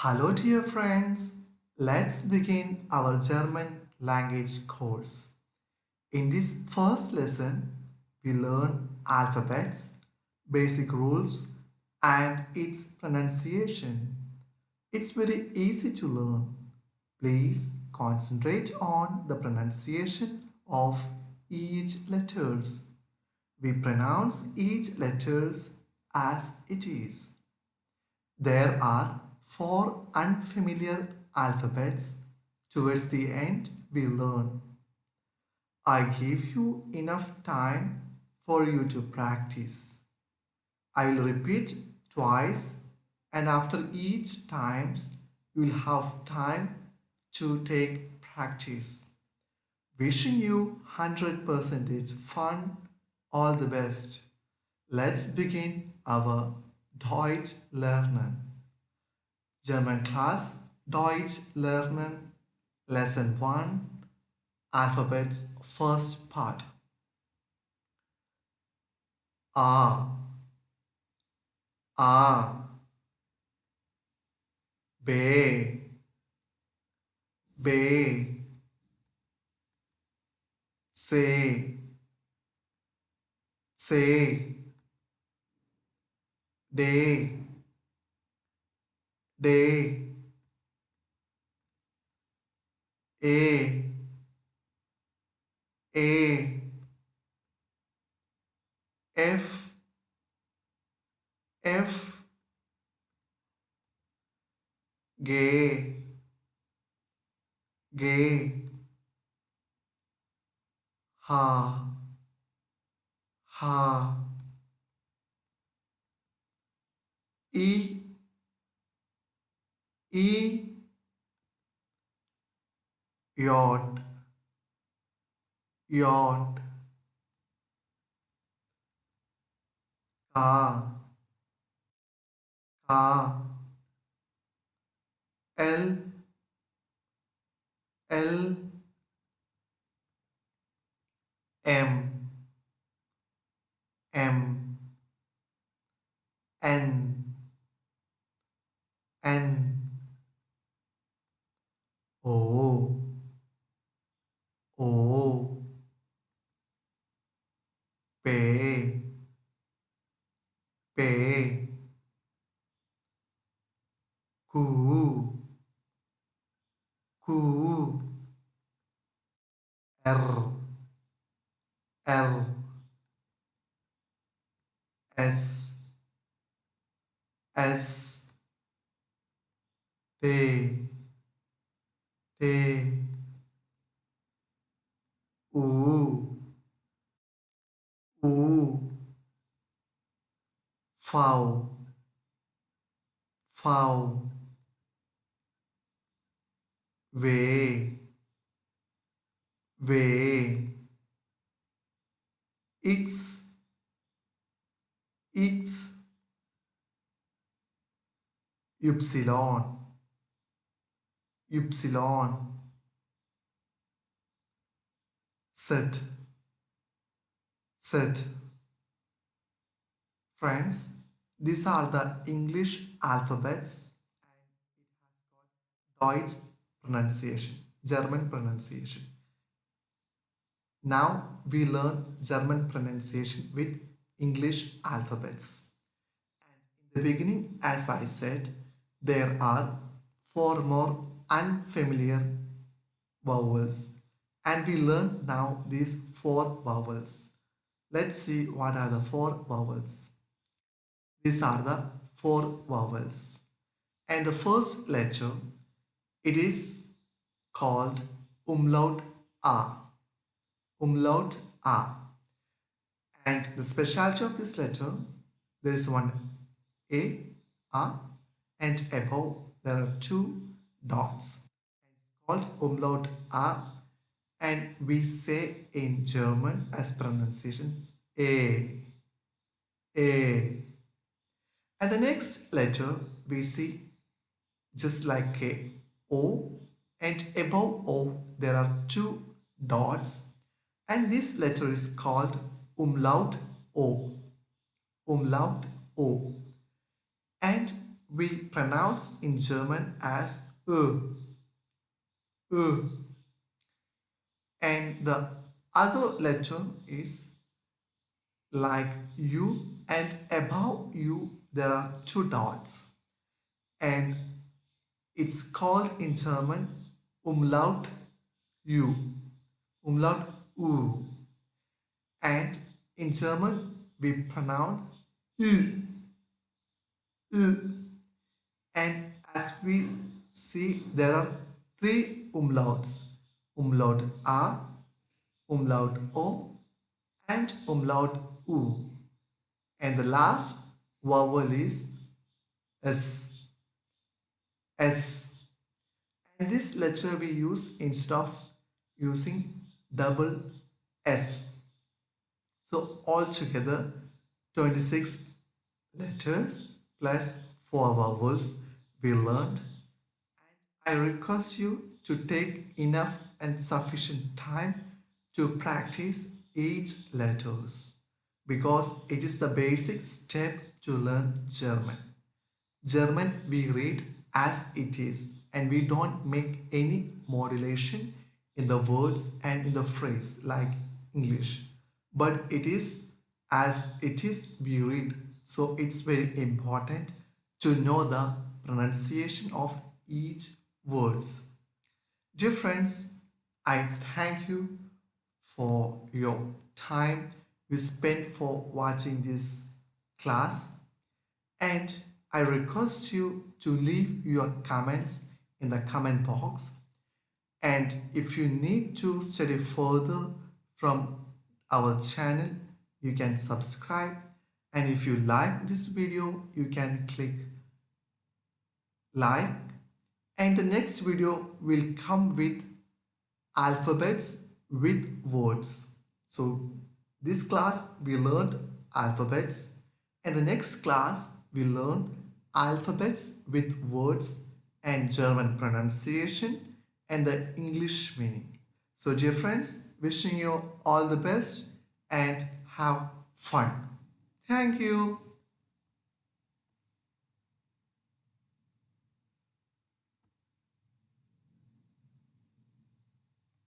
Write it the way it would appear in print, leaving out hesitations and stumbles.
Hello, dear friends. Let's begin our German language course. In this first lesson, we learn alphabets, basic rules, and its pronunciation. It's very easy to learn. Please concentrate on the pronunciation of each letters. We pronounce each letters as it is. There are four unfamiliar alphabets. Towards the end, we learn. I give you enough time for you to practice. I will repeat twice, and after each times, you will have time to take practice. Wishing you 100% fun. All the best. Let's begin our Deutsch lernen. German class, Deutsch lernen, lesson 1, alphabets, first part. A, A, B, B, C, C, D, D, E, E, F, F, G, G, H, H, I, I, J, J, K, K, L, L, M, M, N, N, O, O, P, P, Q, Q, R, R, S, S, T, T, U, U, V, V, W, W, X, X, Y, Y, Z, Z. Friends, these are the English alphabets and Deutsch pronunciation, German pronunciation. Now we learn German pronunciation with English alphabets. In the beginning, as I said, there are four more unfamiliar vowels, and we learn now these four vowels. Let's see what are the four vowels. These are the four vowels. And the first letter, it is called umlaut A. Umlaut A. And the specialty of this letter, there is one A, and above there are two dots. It's called umlaut A, and we say in German as pronunciation A. And the next letter we see just like a O, and above O there are two dots, and this letter is called umlaut O. Umlaut O. And we pronounce in German as uh, and the other letter is like U, and above U there are two dots, and it's called in German umlaut U, umlaut U, and in German we pronounce U, U, and as we see there are three umlauts, umlaut A, umlaut O, and umlaut U, and the last vowel is S, S. And this letter we use instead of using double S. So altogether 26 letters plus 4 vowels we learned. I request you to take enough and sufficient time to practice each letters because it is the basic step to learn German. German we read as it is and we don't make any modulation in the words and in the phrase like English. But it is as it is we read. So it's very important to know the pronunciation of each words. Dear friends, I thank you for your time you spent for watching this class, and I request you to leave your comments in the comment box. And if you need to study further from our channel, you can subscribe. And if you like this video, you can click like. And the next video will come with alphabets with words. So this class we learned alphabets, and the next class we learn alphabets with words and German pronunciation and the English meaning. So dear friends, wishing you all the best and have fun. Thank you.